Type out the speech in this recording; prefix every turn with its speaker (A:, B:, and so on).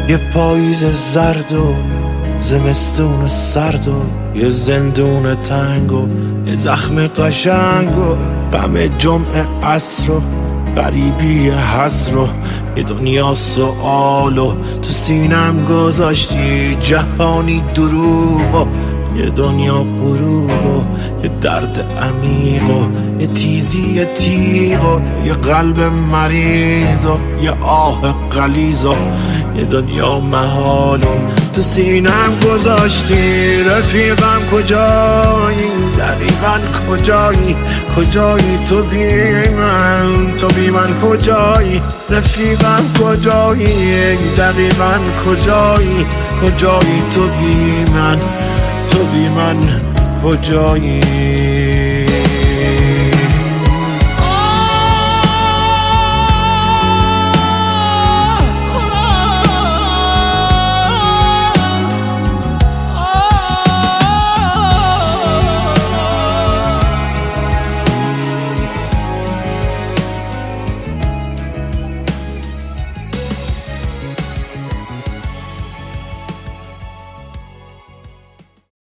A: یه پاییز زرد و زمستون سرد و یه زندون تنگ و یه زخم قشنگ و غم جمعه عصر و غریبی حسر و یه دنیا سؤال و تو سینم گذاشتی جهانی دروغ و یه دنیا غروب و یه درد عمیق و یه تیزی تیغ و یه قلب مریض و یه آه غلیظ و یه دنیا محال و تو سینم گذاشتی. رفیقم کجایی؟ دقیقا کجایی؟ کجایی تو بی من؟ تو بی من کجایی؟ رفیقم کجایی؟ دقیقا کجایی؟ کجایی تو بی من؟ تو بی من کجایی؟